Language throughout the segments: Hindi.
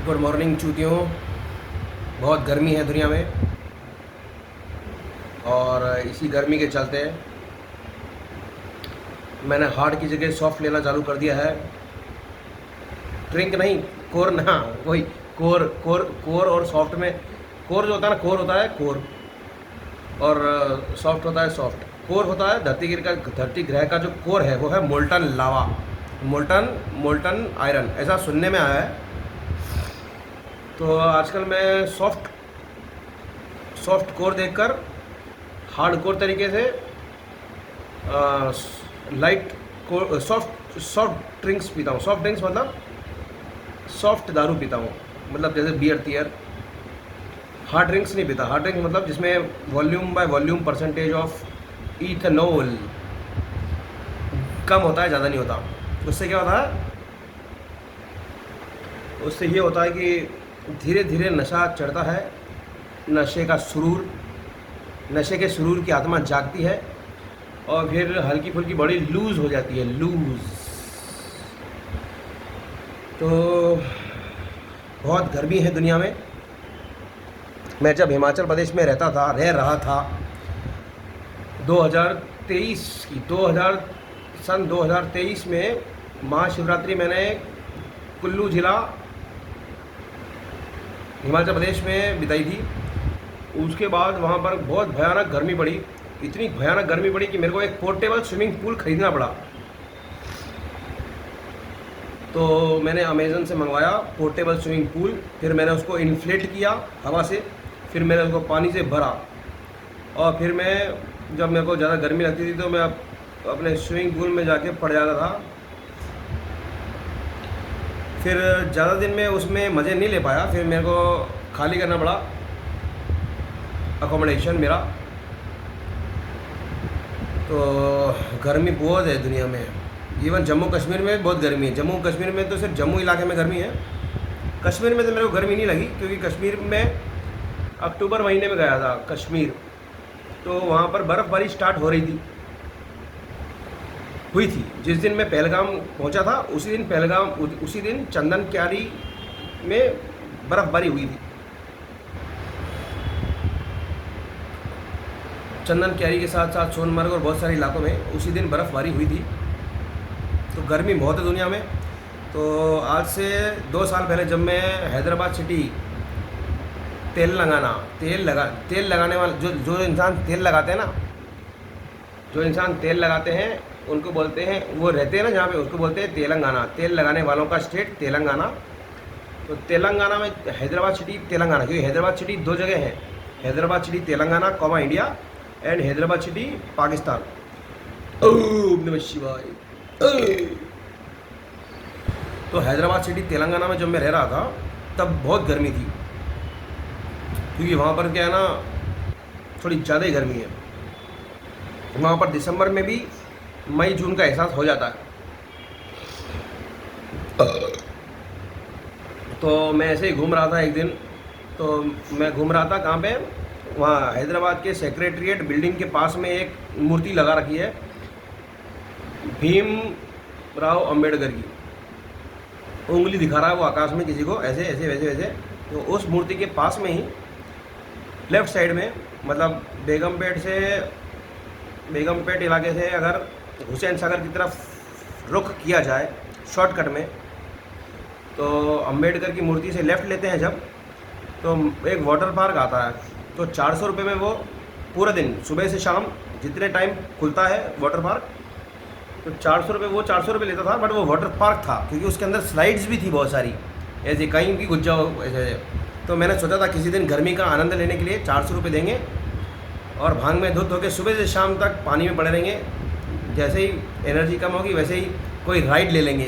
Good morning चूतियों। बहुत गर्मी है दुनिया में और इसी गर्मी के चलते मैंने हार्ड की जगह सॉफ्ट लेना चालू कर दिया है। ड्रिंक नहीं, कोर ना, वही कोर कोर कोर। और सॉफ्ट में कोर जो होता है ना, कोर होता है कोर, और सॉफ्ट होता है सॉफ्ट। कोर होता है धरती ग्रह का जो कोर है वो है मोल्टन लावा, मोल्टन आयरन, ऐसा सुनने में आया है। तो आजकल मैं सॉफ्ट कोर देखकर हार्ड कोर तरीके से लाइट कोर सॉफ्ट ड्रिंक्स पीता हूँ। सॉफ्ट ड्रिंक्स मतलब सॉफ्ट दारू पीता हूँ, मतलब जैसे बियर टियर। हार्ड ड्रिंक्स नहीं पीता। हार्ड ड्रिंक्स मतलब जिसमें volume by volume percentage of ethanol कम होता है, ज़्यादा नहीं होता। उससे क्या होता है, उससे ये होता है कि धीरे धीरे नशा चढ़ता है, नशे के सुरूर की आत्मा जागती है और फिर हल्की फुल्की बॉडी लूज़ हो जाती है, लूज़। तो बहुत गर्मी है दुनिया में। मैं जब हिमाचल प्रदेश में रह रहा था 2023 में महाशिवरात्रि मैंने कुल्लू ज़िला हिमाचल प्रदेश में बिताई थी। उसके बाद वहाँ पर बहुत भयानक गर्मी पड़ी, इतनी भयानक गर्मी पड़ी कि मेरे को एक पोर्टेबल स्विमिंग पूल ख़रीदना पड़ा। तो मैंने अमेज़न से मंगवाया पोर्टेबल स्विमिंग पूल। फिर मैंने उसको इन्फ्लेट किया हवा से, फिर मैंने उसको पानी से भरा, और फिर जब मेरे को ज़्यादा गर्मी लगती थी तो मैं अपने स्विमिंग पूल में जाके पड़ जाता था। फिर ज़्यादा दिन में उसमें मज़े नहीं ले पाया, फिर मेरे को खाली करना पड़ा अकोमोडेशन मेरा। तो गर्मी बहुत है दुनिया में। इवन जम्मू कश्मीर में बहुत गर्मी है। जम्मू कश्मीर में तो सिर्फ जम्मू इलाके में गर्मी है। कश्मीर में तो मेरे को गर्मी नहीं लगी, क्योंकि कश्मीर में अक्टूबर महीने में गया था कश्मीर, तो वहाँ पर बर्फ़बारी स्टार्ट हुई थी। जिस दिन मैं पहलगाम पहुंचा था उसी दिन चंदन क्यारी में बर्फ़बारी हुई थी। चंदन क्यारी के साथ साथ सोनमर्ग और बहुत सारे इलाकों में उसी दिन बर्फ़बारी हुई थी। तो गर्मी बहुत है दुनिया में। तो आज से 2 साल पहले जब मैं हैदराबाद सिटी तेल लगाने वाले जो इंसान तेल लगाते हैं ना, जो इंसान तेल लगाते हैं उनको बोलते हैं, वो रहते हैं ना जहाँ पे, उसको बोलते हैं तेलंगाना। तेल लगाने वालों का स्टेट तेलंगाना। तो तेलंगाना में हैदराबाद सिटी तेलंगाना, क्योंकि हैदराबाद सिटी 2 जगह है, Hyderabad city Telangana comma India and Hyderabad city Pakistan. ओम नमः शिवाय। तो हैदराबाद सिटी तेलंगाना में जब मैं रह रहा था तब बहुत गर्मी थी, क्योंकि वहाँ पर क्या है ना, थोड़ी ज़्यादा ही गर्मी है। वहाँ पर दिसंबर में भी मई जून का एहसास हो जाता है। तो मैं ऐसे ही घूम रहा था एक दिन। तो मैं घूम रहा था कहाँ पे, वहाँ हैदराबाद के सेक्रेटरीट बिल्डिंग के पास में एक मूर्ति लगा रखी है भीम राव अंबेडकर की। उंगली दिखा रहा है वो आकाश में किसी को, ऐसे ऐसे वैसे वैसे। तो उस मूर्ति के पास में ही लेफ़्ट साइड में, मतलब बेगमपेट इलाके से अगर हुसैन सागर की तरफ रुख किया जाए शॉर्टकट में, तो अंबेडकर की मूर्ति से लेफ़्ट लेते हैं जब, तो एक वाटर पार्क आता है। तो 400 रुपये में वो पूरा दिन सुबह से शाम जितने टाइम खुलता है वाटर पार्क, तो 400 रुपये लेता था। बट वो वाटर पार्क था क्योंकि उसके अंदर स्लाइड्स भी थी बहुत सारी, ऐसे कहीं भी घुस जाओ ऐसे। तो मैंने सोचा था किसी दिन गर्मी का आनंद लेने के लिए 400 रुपये देंगे और भांग में धुत होकर सुबह से शाम तक पानी में पड़े रहेंगे। जैसे ही एनर्जी कम होगी वैसे ही कोई राइड ले लेंगे।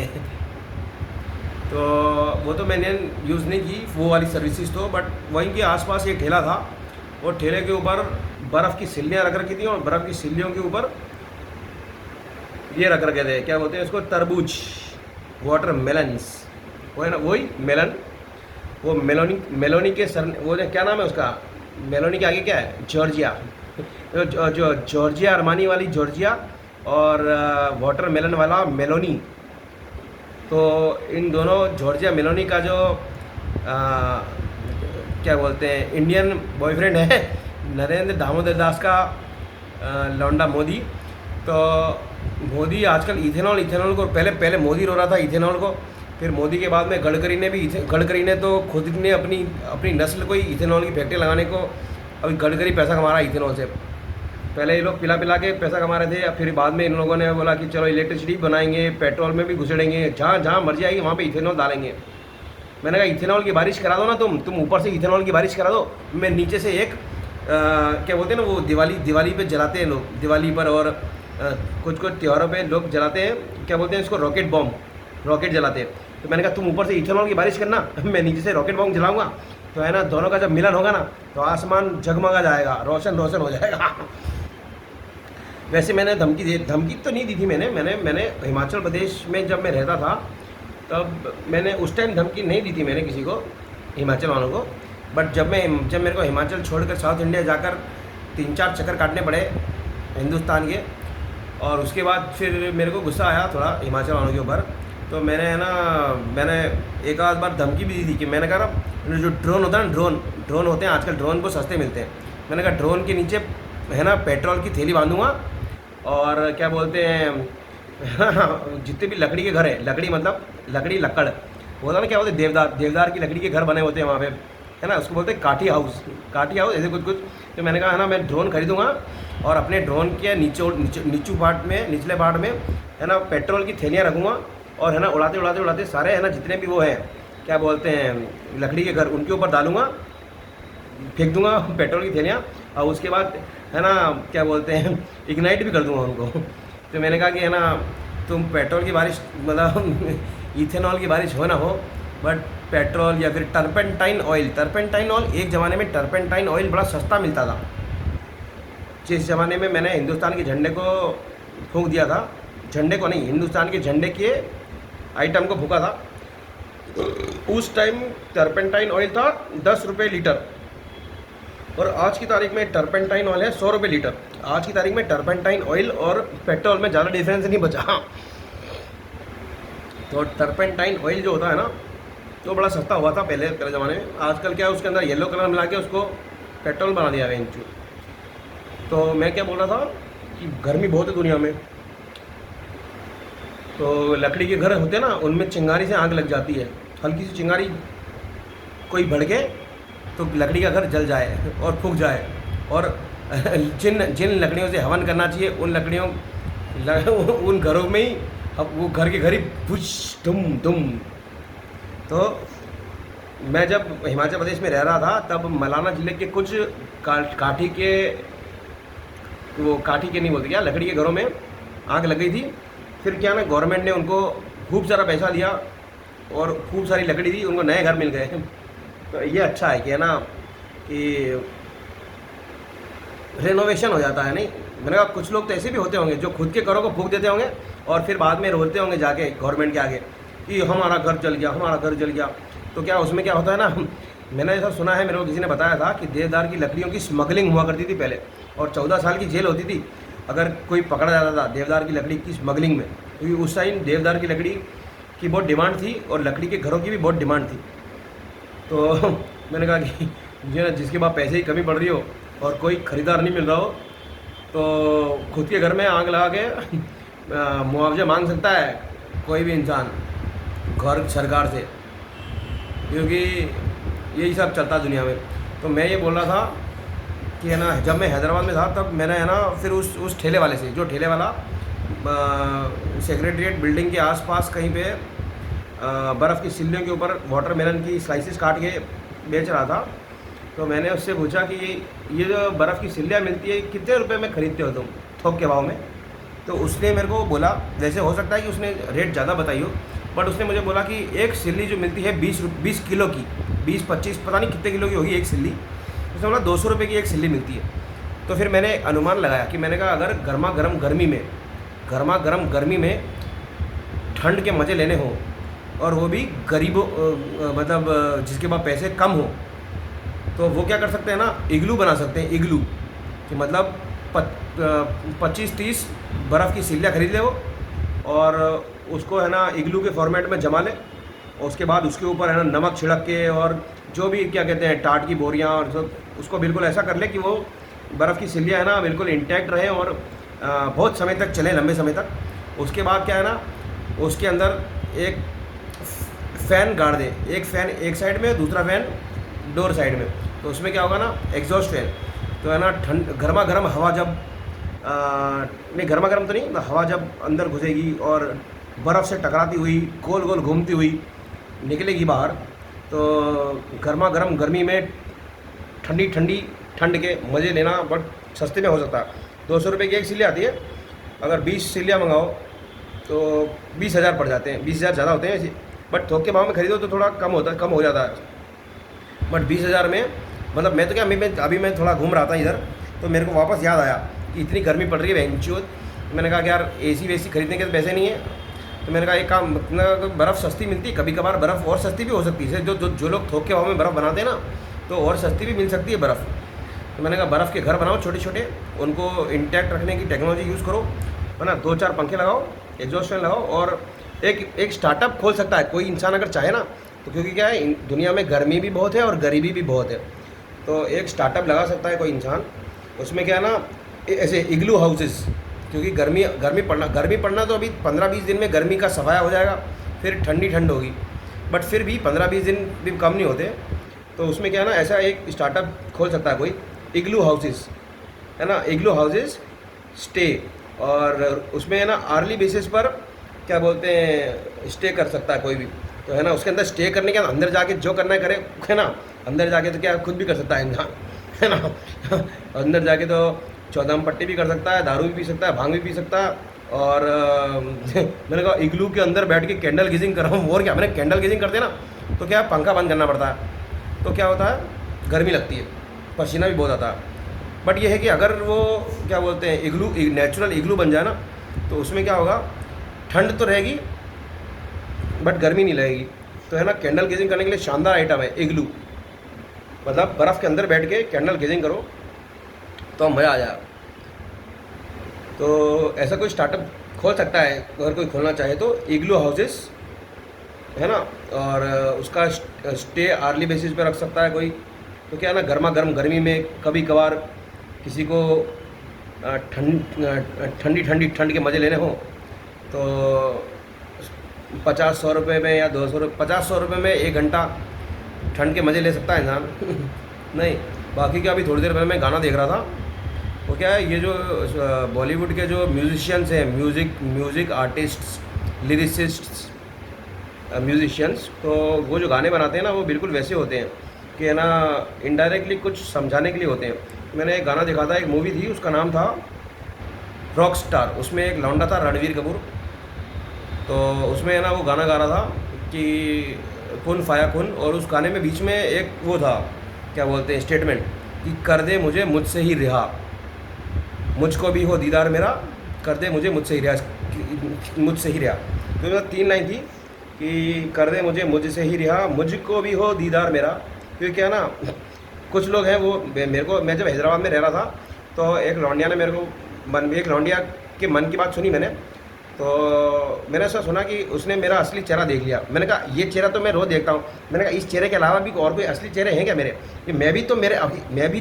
तो वो तो मैंने यूज़ नहीं की वो वाली सर्विसेज तो, बट वहीं के आसपास एक ठेला था। वो ठेले के ऊपर बर्फ़ की सिल्लियाँ रख रखी थी, और बर्फ़ की सिल्लियों के ऊपर ये रख रखे थे, क्या बोलते हैं उसको, तरबूज, वाटर मेलन्स, वो है ना, वही मेलन। वो मेलोनी के सर, वो क्या नाम है उसका, मेलोनी के आगे क्या है, जॉर्जिया। जो जॉर्जिया अरमानी वाली जॉर्जिया और वाटर मेलन वाला मेलोनी। तो इन दोनों जॉर्जिया मेलोनी का जो क्या बोलते हैं, इंडियन बॉयफ्रेंड है नरेंद्र दामोदर दास का लौंडा मोदी। तो मोदी आजकल इथेनॉल को पहले मोदी रो रहा था इथेनॉल को, फिर मोदी के बाद में गडकरी ने तो खुद ने अपनी नस्ल को ही इथेनॉल की फैक्ट्री लगाने को, अभी गडकरी पैसा कमा रहा है इथेनॉल से। पहले ये लोग पिला के पैसा कमा रहे थे, फिर बाद में इन लोगों ने बोला कि चलो इलेक्ट्रिसिटी बनाएंगे, पेट्रोल में भी घुसेड़ेंगे, जहाँ मर्जी आएगी वहाँ पे इथेनॉल डालेंगे। मैंने कहा इथेनॉल की बारिश करा दो ना, तुम ऊपर से इथेनॉल की बारिश करा दो, मैं नीचे से एक क्या बोलते हैं ना, वो दिवाली पे जलाते हैं लोग, दिवाली पर और कुछ त्योहारों पे लोग जलाते हैं, क्या बोलते हैं इसको, रॉकेट जलाते हैं। तो मैंने कहा तुम ऊपर से इथेनॉल की बारिश करना, मैं नीचे से रॉकेट बॉम्ब जलाऊंगा, तो है ना दोनों का जब मिलन होगा ना तो आसमान जगमगा जाएगा, रोशन हो जाएगा। वैसे मैंने धमकी तो नहीं दी थी मैंने हिमाचल प्रदेश में जब मैं रहता था तब मैंने उस टाइम धमकी नहीं दी थी मैंने किसी को, हिमाचल वालों को। बट जब मेरे को हिमाचल छोड़कर साउथ इंडिया जाकर 3-4 चक्कर काटने पड़े हिंदुस्तान के, और उसके बाद फिर मेरे को गुस्सा आया थोड़ा हिमाचल वालों के ऊपर। तो मैंने एक आध बार धमकी भी दी थी कि मैंने कहा ना, जो ड्रोन होता है ना, ड्रोन होते हैं आजकल, ड्रोन को सस्ते मिलते हैं, मैंने कहा ड्रोन के नीचे है ना पेट्रोल की थैली बांधूंगा, और क्या बोलते हैं जितने भी लकड़ी के घर है, लकड़ होता ना, क्या बोलते हैं, देवदार की लकड़ी के घर बने होते हैं वहाँ पे, है ना, उसको बोलते हैं काठी हाउस ऐसे कुछ। तो मैंने कहा है ना मैं ड्रोन खरीदूँगा और अपने ड्रोन के निचले पार्ट में है ना पेट्रोल की थैलियाँ रखूँगा, और है ना उड़ाते सारे है ना जितने भी वो हैं क्या बोलते हैं लकड़ी के घर, उनके ऊपर डालूँगा, फेंक दूँगा पेट्रोल की थैलियाँ, और उसके बाद है ना क्या बोलते हैं इग्नाइट भी कर दूँगा उनको। तो मैंने कहा कि है ना तुम पेट्रोल की बारिश मतलब इथेनॉल की बारिश हो ना हो, बट पेट्रोल या फिर टर्पेंटाइन ऑयल एक ज़माने में टर्पेंटाइन ऑयल बड़ा सस्ता मिलता था, जिस ज़माने में मैंने हिंदुस्तान के झंडे को फूंक दिया था, झंडे को नहीं, हिंदुस्तान के झंडे के आइटम को फूंका था, उस टाइम टर्पेंटाइन ऑयल था 10 रुपये लीटर, और आज की तारीख में टर्पेंटाइन ऑयल है 100 रुपये लीटर। आज की तारीख में टर्पेंटाइन ऑयल और पेट्रोल में ज़्यादा डिफरेंस नहीं बचा। तो टर्पेंटाइन ऑयल जो होता है ना तो बड़ा सस्ता हुआ था पहले ज़माने में, आजकल क्या है उसके अंदर येलो कलर मिला के उसको पेट्रोल बना दिया है। तो मैं क्या बोल रहा था कि गर्मी बहुत है दुनिया में, तो लकड़ी के घर होते हैं ना उनमें चिंगारी से आग लग जाती है, हल्की सी चिंगारी कोई भड़के तो लकड़ी का घर जल जाए और फूक जाए, और जिन लकड़ियों से हवन करना चाहिए उन घरों में ही वो घर के घर ही बुश दुम। तो मैं जब हिमाचल प्रदेश में रह रहा था तब मलाना ज़िले के कुछ काठी के नहीं बोलते क्या, लकड़ी के घरों में आग लग गई थी। फिर क्या ना गवर्नमेंट ने उनको खूब सारा पैसा दिया और खूब सारी लकड़ी दी, उनको नए घर मिल गए। तो ये अच्छा है कि है ना कि रेनोवेशन हो जाता है। नहीं, मैंने कहा कुछ लोग तो ऐसे भी होते होंगे जो खुद के घरों को फूंक देते होंगे और फिर बाद में रोते होंगे जाके गवर्नमेंट के आगे कि हमारा घर जल गया। तो क्या उसमें क्या होता है ना, मैंने ऐसा सुना है, मेरे को किसी ने बताया था कि देवदार की लकड़ियों की स्मगलिंग हुआ करती थी पहले, और 14 साल की जेल होती थी अगर कोई पकड़ा जाता था देवदार की लकड़ी की स्मगलिंग में, क्योंकि उस टाइम देवदार की लकड़ी की बहुत डिमांड थी और लकड़ी के घरों की भी बहुत डिमांड थी। तो मैंने कहा कि जिसके पास पैसे की कमी पड़ रही हो और कोई ख़रीदार नहीं मिल रहा हो तो खुद के घर में आग लगा के मुआवजा मांग सकता है कोई भी इंसान घर सरकार से, क्योंकि यही सब चलता है दुनिया में। तो मैं ये बोल रहा था कि है ना जब मैं हैदराबाद में था तब मैंने है ना फिर उस ठेले वाले से, जो ठेले वाला सेक्रेटरीट बिल्डिंग के आसपास कहीं पे बर्फ़ की सिल्लियों के ऊपर वाटरमेलन की स्लाइसेस काट के बेच रहा था, तो मैंने उससे पूछा कि ये जो बर्फ़ की सिल्लियाँ मिलती है कितने रुपए में ख़रीदते हो तुम थोक के भाव में? तो उसने मेरे को बोला, वैसे हो सकता है कि उसने रेट ज़्यादा बताई हो, बट उसने मुझे बोला कि एक सिल्ली जो मिलती है 20 किलो की, 20-25 पता नहीं कितने किलो की होगी एक सिल्ली, उसने बोला 200 रुपये की एक सिल्ली मिलती है। तो फिर मैंने अनुमान लगाया कि मैंने कहा अगर गर्मा गर्म गर्मी में ठंड के मज़े लेने हों और वो भी गरीबों मतलब जिसके पास पैसे कम हो, तो वो क्या कर सकते हैं ना, इग्लू बना सकते हैं। इग्लू कि मतलब 25-30 बर्फ़ की सिल्लियाँ खरीद ले वो, और उसको है ना इग्लू के फॉर्मेट में जमा ले, और उसके बाद उसके ऊपर है ना नमक छिड़क के, और जो भी क्या कहते हैं टाट की बोरियाँ और सब, उसको बिल्कुल ऐसा कर ले कि वो बर्फ़ की सिल्लियाँ है ना बिल्कुल इंटैक्ट रहें और बहुत समय तक चलें, लंबे समय तक। उसके बाद क्या है ना, उसके अंदर एक फ़ैन गाड़ दें, एक फ़ैन एक साइड में, दूसरा फ़ैन डोर साइड में। तो उसमें क्या होगा ना, एग्जॉस्ट फैन, तो है ना ठंड गर्मा गर्म हवा जब नहीं गर्मा गर्म तो नहीं, हवा जब अंदर घुसेगी और बर्फ़ से टकराती हुई गोल गोल घूमती हुई निकलेगी बाहर, तो गर्मा गर्म गर्मी में ठंडी ठंडी ठंड के मज़े लेना बहुत सस्ते में हो सकता है। 200 रुपये की एक सिल्ली आती है, अगर 20 सिल्लियाँ मंगाओ तो 20,000 पड़ जाते हैं। 20,000 ज़्यादा होते हैं ऐसे, बट थोक के भाव में खरीदो तो थोड़ा कम हो जाता है। बट 20,000 में मतलब मैं तो क्या, अभी मैं थोड़ा घूम रहा था इधर, तो मेरे को वापस याद आया कि इतनी गर्मी पड़ रही है बेंचोद। मैंने कहा कि यार एसी वेसी खरीदने के पैसे नहीं है, तो मैंने कहा एक काम, बर्फ़ सस्ती मिलती है, कभी कभार बर्फ़ और सस्ती भी हो सकती है। जो लोग थोक के भाव में बर्फ़ बनाते हैं ना, तो और सस्ती भी मिल सकती है बर्फ़। तो मैंने कहा बर्फ़ के घर बनाओ छोटे छोटे, उनको इंटैक्ट रखने की टेक्नोलॉजी यूज़ करो, है ना। 2-4 पंखे लगाओ, एग्जॉस्ट फैन लगाओ, और एक स्टार्टअप खोल सकता है कोई इंसान अगर चाहे ना, तो क्योंकि क्या है दुनिया में गर्मी भी बहुत है और गरीबी भी बहुत है, तो एक स्टार्टअप लगा सकता है कोई इंसान। उसमें क्या है ना, ऐसे इग्लू हाउसेस, क्योंकि गर्मी पड़ना तो अभी 15-20 दिन में गर्मी का सफाया हो जाएगा, फिर ठंड होगी, बट फिर भी 15-20 दिन भी कम नहीं होते। तो उसमें क्या है ना, ऐसा एक स्टार्टअप खोल सकता है कोई, इग्लू हाउसेस, है ना, इग्लू हाउसेस स्टे, और उसमें है ना आर्ली बेसिस पर क्या बोलते हैं स्टे कर सकता है कोई भी, तो है ना उसके अंदर स्टे करने के अंदर जाके जो करना है करे, है ना। अंदर जाके तो क्या खुद भी कर सकता है इंसान, है ना। अंदर जाके तो चौदम पट्टी भी कर सकता है, दारू भी पी सकता है, भांग भी पी सकता है, और मैंने कहा इग्लू के अंदर बैठ के कैंडल गीजिंग कर रहा हूँ। और क्या, मैंने कैंडल गीजिंग करते ना, तो क्या पंखा बंद करना पड़ता है, तो क्या होता है गर्मी लगती है, पसीना भी बहुत आता है। बट ये है कि अगर वो क्या बोलते हैं इग्लू नेचुरल इग्लू बन जाए ना, तो उसमें क्या होगा, ठंड तो रहेगी बट गर्मी नहीं लगेगी। तो है ना कैंडल गेजिंग करने के लिए शानदार आइटम है इग्लू, मतलब बर्फ़ के अंदर बैठ के कैंडल गेजिंग करो तो मज़ा आ जाएगा। तो ऐसा कोई स्टार्टअप खोल सकता है अगर कोई खोलना चाहे तो, इग्लू हाउसेस, है ना। और उसका स्टे आर्ली बेसिस पे रख सकता है कोई, तो क्या है ना गर्मा गर्म गर्मी में कभी कभार किसी को ठंड के मज़े लेने हो, तो 50-100 रुपये में या 50-100 रुपये में 1 घंटा ठंड के मज़े ले सकता है इंसान। नहीं बाकी क्या, अभी थोड़ी देर पहले मैं गाना देख रहा था, वो क्या है, ये जो बॉलीवुड के जो म्यूजिशियंस हैं, म्यूज़िक आर्टिस्ट्स, लिरिसिस्ट्स, म्यूजिशियंस, तो वो जो गाने बनाते हैं ना, वो बिल्कुल वैसे होते हैं कि है ना इनडायरेक्टली कुछ समझाने के लिए होते हैं। मैंने एक गाना देखा था, एक मूवी थी, उसका नाम था रॉक स्टार, उसमें एक लौंडा था रणवीर कपूर, तो उसमें है ना वो गाना गा रहा था कि कुन फाया कुन, और उस गाने में बीच में एक वो था क्या बोलते हैं स्टेटमेंट कि कर दे मुझे मुझसे ही रिहा, मुझको भी हो दीदार मेरा, कर दे मुझे मुझसे ही रिहा। तो 3 लाइन थी कि कर दे मुझे मुझसे ही रिहा, मुझको भी हो दीदार मेरा। क्योंकि क्या ना कुछ लोग हैं वो मेरे को, मैं जब हैदराबाद में रह रहा था तो एक लौंडिया ने मेरे को एक लौंडिया के मन की बात सुनी मैंने, तो मैंने ऐसा सुना कि उसने मेरा असली चेहरा देख लिया। मैंने कहा ये चेहरा तो मैं रोज़ देखता हूँ, मैंने कहा इस चेहरे के अलावा भी और कोई असली चेहरे हैं क्या मेरे, कि मैं भी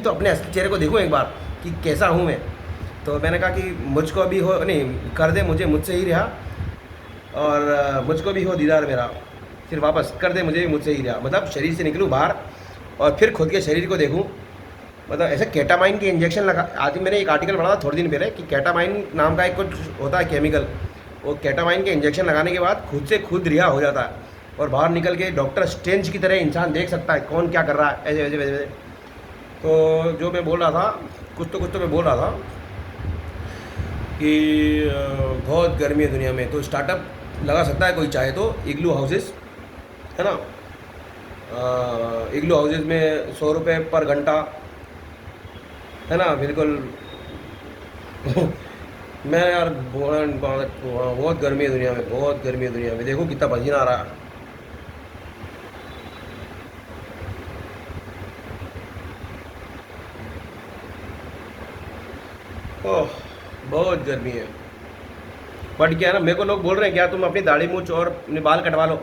तो अपने असली चेहरे को देखूँ एक बार कि कैसा हूँ मैं। तो मैंने कहा कि मुझको भी हो, नहीं कर दे मुझे मुझसे ही रहा, और मुझको भी हो दीदार मेरा, फिर वापस कर दे मुझे मुझसे ही रहा, मतलब शरीर से निकलूँ बाहर और फिर खुद के शरीर को देखूँ। मतलब ऐसे केटामाइन के इंजेक्शन लगा, आज मैंने एक आर्टिकल पढ़ा था थोड़े दिन पहले कि केटामाइन नाम का एक कुछ होता है केमिकल, वो केटामाइन के इंजेक्शन लगाने के बाद खुद से खुद रिहा हो जाता है और बाहर निकल के डॉक्टर स्ट्रेंज की तरह इंसान देख सकता है कौन क्या कर रहा है, ऐसे वैसे। तो जो मैं बोल रहा था, कुछ तो मैं बोल रहा था कि बहुत गर्मी है दुनिया में, तो स्टार्टअप लगा सकता है कोई चाहे तो, इग्लू हाउसेस, है ना। इग्लू हाउसेस में 100 रुपये पर घंटा, है ना, बिल्कुल। मैं यार बहुत गर्मी है दुनिया में, बहुत गर्मी है दुनिया में, देखो कितना पसीना आ रहा है। ओह बहुत गर्मी है। बट क्या है ना, मेरे को लोग बोल रहे हैं क्या तुम अपनी दाढ़ी मूंछ और अपने बाल कटवा लो,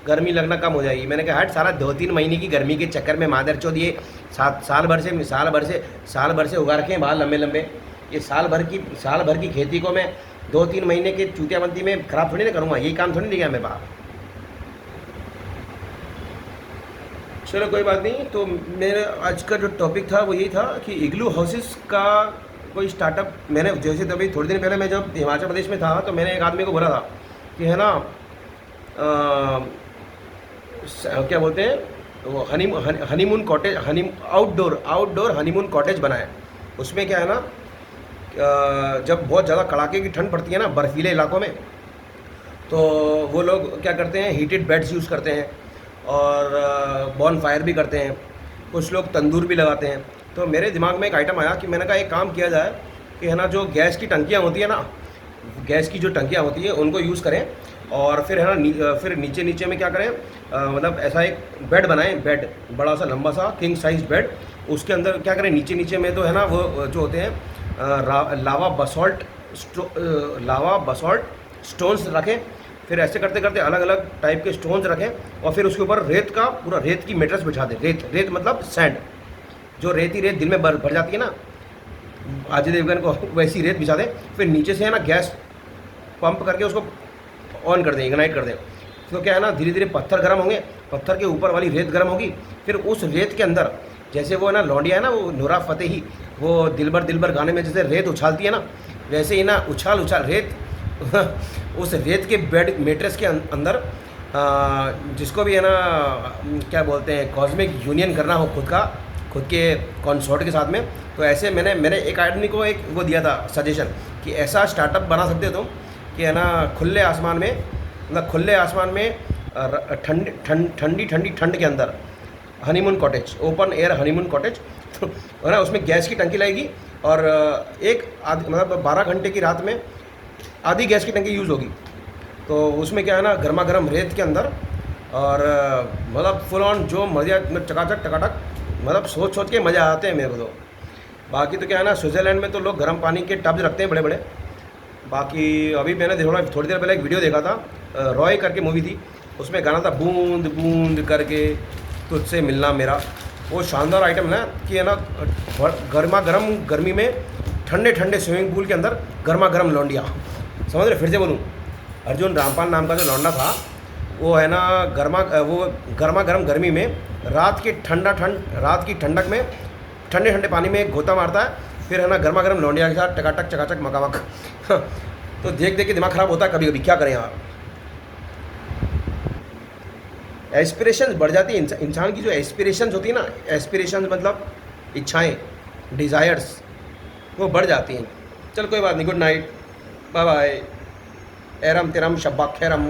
गर्मी लगना कम हो जाएगी। मैंने कहा हट सारा 2-3 महीने की गर्मी के चक्कर में मादरचोद ये साल भर से उगा रखे हैं बाल लंबे लंबे। ये साल भर की खेती को मैं 2-3 महीने के चूतियाबंदी में ख़राब थोड़ी ना करूँगा, यही काम थोड़ी नहीं किया मेरे बाप। चलो कोई बात नहीं। तो मेरा आज का जो टॉपिक था वो यही था कि इग्लू हाउसेस का कोई स्टार्टअप। मैंने जैसे तभी थोड़ी दिन पहले मैं जब हिमाचल प्रदेश में था तो मैंने एक आदमी को बोला था कि है ना क्या बोलते हैं वो honeymoon cottage outdoor honeymoon cottage बनाए। उसमें क्या है ना जब बहुत ज़्यादा कड़ाके की ठंड पड़ती है ना बर्फीले इलाकों में, तो वो लोग क्या करते हैं हीटेड बेड्स यूज़ करते हैं और बॉन फायर भी करते हैं, कुछ लोग तंदूर भी लगाते हैं। तो मेरे दिमाग में एक आइटम आया कि मैंने कहा एक काम किया जाए कि है ना जो गैस की टंकियाँ होती है ना, गैस की जो टंकियाँ होती है उनको यूज़ करें और फिर है ना फिर नीचे में क्या करें मतलब ऐसा एक बेड बनाएं, बेड बड़ा सा लंबा सा किंग साइज बेड। उसके अंदर क्या करें नीचे में तो है ना वो जो होते हैं लावा बसॉल्ट स्टोन्स रखें। फिर ऐसे करते करते अलग अलग टाइप के स्टोन्स रखें और फिर उसके ऊपर पूरा रेत की मेट्रेस बिछा दें। रेत मतलब सैंड, जो रेत दिल में भर जाती है ना अजय देवगन को, वैसी रेत बिछा दें। फिर नीचे से है ना गैस पंप करके उसको ऑन कर दें, इग्नाइट कर दें। तो क्या है ना धीरे धीरे पत्थर गर्म होंगे, पत्थर के ऊपर वाली रेत गर्म होगी। फिर उस रेत के अंदर जैसे वो है ना लौंडिया है ना वो नूरा फतेही वो दिलबर गाने में जैसे रेत उछालती है ना, वैसे ही ना उछाल रेत उस रेत के बेड मेट्रेस के अंदर जिसको भी है ना क्या बोलते हैं कॉस्मिक यूनियन करना हो खुद के कॉन्सोर्ट के साथ में, तो ऐसे मैंने एक आदमी को एक वो दिया था सजेशन कि ऐसा स्टार्टअप बना सकते हो तुम कि है ना खुले आसमान में ठंडी ठंड के अंदर honeymoon cottage, open air honeymoon cottage तो है ना उसमें गैस की टंकी लगेगी और मतलब 12 घंटे की रात में आधी गैस की टंकी यूज़ होगी। तो उसमें क्या है ना गर्मा गर्म रेत के अंदर और मतलब फुल ऑन जो मज़ा चकाचक टकाटक, मतलब सोच के मज़ा आते हैं मेरे को तो। बाकी तो क्या है ना स्विट्ज़रलैंड में तो लोग गर्म पानी के टब्स रखते हैं बड़े बड़े। बाकी अभी मैंने थोड़ी देर पहले एक वीडियो देखा था, रॉय करके मूवी थी, उसमें गाना था बूंद बूंद करके तुझसे मिलना मेरा। वो शानदार आइटम है कि है ना गर्मा गर्म गर्मी में ठंडे स्विमिंग पूल के अंदर गर्मा गर्म लौंडिया, समझ रहे? फिर से बोलूँ, अर्जुन रामपाल नाम का जो लौंडा था वो है ना गर्मा गर्म गर्मी में रात की ठंडक में ठंडे पानी में गोता मारता है, फिर है ना गर्मा गर्म लौंडिया के साथ टकाटक चकाचक मकामक तो देख के दिमाग ख़राब होता है कभी कभी, क्या करें यार। एस्पिरेशंस बढ़ जाती है इंसान की, जो एस्पिरेशंस होती है ना, एस्पिरेशंस मतलब इच्छाएं, डिज़ायर्स, वो बढ़ जाती हैं। चल कोई बात नहीं, गुड नाइट, बाय बाय, एरम तेरम शब्बा खैरम।